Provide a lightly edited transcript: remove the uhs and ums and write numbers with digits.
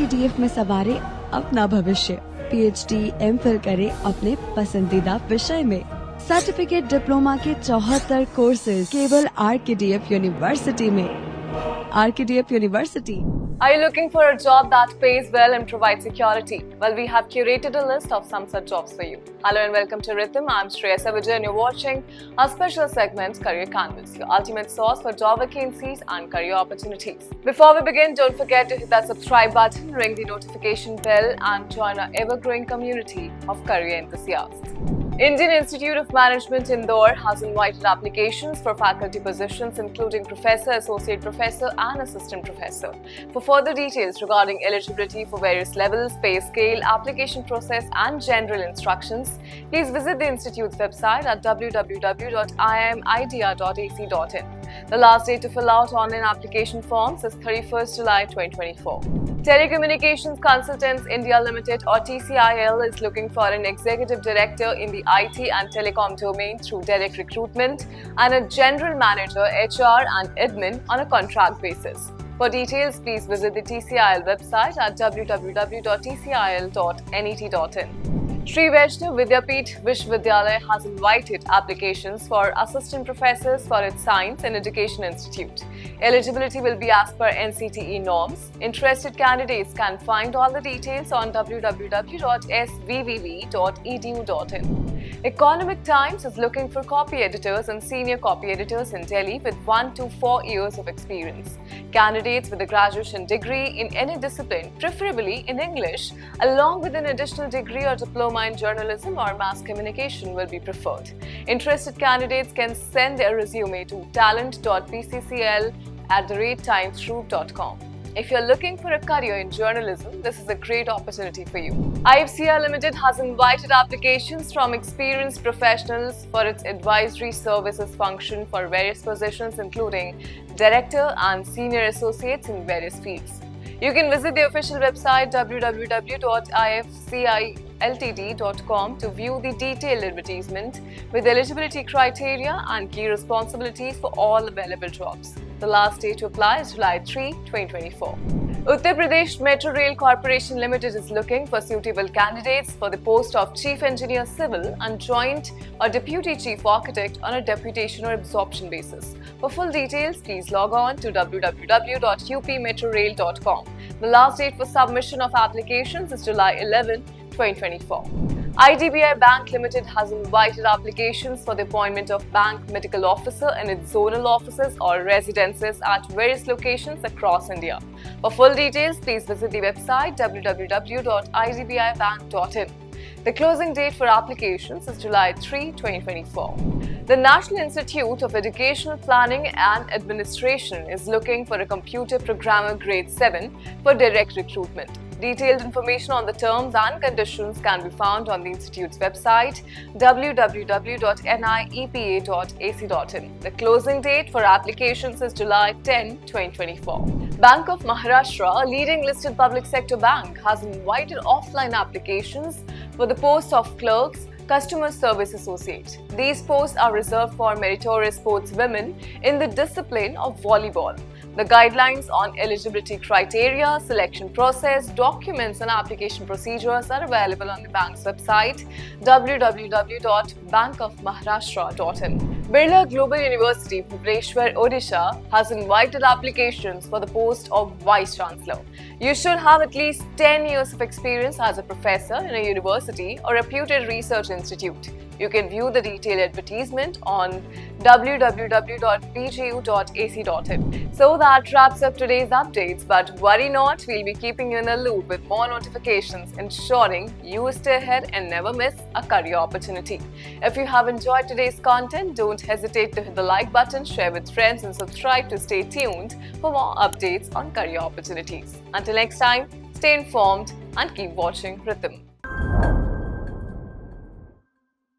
RKDF में सवारे अपना भविष्य। PhD MPhil करे अपने पसंदीदा विषय में। सर्टिफिकेट डिप्लोमा के 74 कोर्सेज केवल RKDF यूनिवर्सिटी में। RKDF university. Are you looking for a job that pays well and provides security? Well, we have curated a list of some such jobs for you. Hello and welcome to Rhythm. I'm Shreya Savijay and you're watching our special segment Career Canvas, your ultimate source for job vacancies and career opportunities. Before we begin, don't forget to hit that subscribe button, ring the notification bell and join our ever-growing community of career enthusiasts. Indian Institute of Management Indore has invited applications for faculty positions including professor, associate professor and assistant professor. For further details regarding eligibility for various levels, pay scale, application process and general instructions, please visit the institute's website at www.iimidr.ac.in. The last date to fill out online application forms is 31st July 2024. Telecommunications Consultants India Limited or TCIL is looking for an executive director in the IT and telecom domain through direct recruitment and a general manager, HR and admin on a contract basis. For details, please visit the TCIL website at www.tcil.net.in. Sri Vaishnav Vidyapeeth Vishwavidyalaya has invited applications for assistant professors for its Science and Education Institute. Eligibility will be as per NCTE norms. Interested candidates can find all the details on www.svvv.edu.in. Economic Times is looking for copy editors and senior copy editors in Delhi with 1 to 4 years of experience. Candidates with a graduation degree in any discipline, preferably in English, along with an additional degree or diploma in journalism or mass communication will be preferred. Interested candidates can send their resume to talent.bccl@timesgroup.com. If you're looking for a career in journalism, this is a great opportunity for you. IFCL Limited has invited applications from experienced professionals for its advisory services function for various positions including director and senior associates in various fields. You can visit the official website www.ifciltd.com to view the detailed advertisement with eligibility criteria and key responsibilities for all available jobs. The last date to apply is July 3, 2024. Uttar Pradesh Metro Rail Corporation Limited is looking for suitable candidates for the post of Chief Engineer Civil and Joint or Deputy Chief Architect on a deputation or absorption basis. For full details, please log on to www.upmetrorail.com. The last date for submission of applications is July 11, 2024. IDBI Bank Limited has invited applications for the appointment of bank medical officer in its zonal offices or residences at various locations across India. For full details, please visit the website www.idbibank.in. The closing date for applications is July 3, 2024. The National Institute of Educational Planning and Administration is looking for a computer programmer grade 7 for direct recruitment. Detailed information on the terms and conditions can be found on the institute's website www.niepa.ac.in. The closing date for applications is July 10, 2024. Bank of Maharashtra, a leading listed public sector bank, has invited offline applications for the post of clerks, Customer Service Associate. These posts are reserved for meritorious sportswomen in the discipline of volleyball. The guidelines on eligibility criteria, selection process, documents and application procedures are available on the bank's website www.bankofmaharashtra.in. Birla Global University, Bhubaneswar, Odisha has invited applications for the post of Vice Chancellor. You should have at least 10 years of experience as a professor in a university or reputed research institute. You can view the detailed advertisement on www.bgu.ac.in. So that wraps up today's updates, but worry not, we'll be keeping you in the loop with more notifications, ensuring you stay ahead and never miss a career opportunity. If you have enjoyed today's content, don't hesitate to hit the like button, share with friends and subscribe to stay tuned for more updates on career opportunities. Until next time, stay informed and keep watching Rhythm.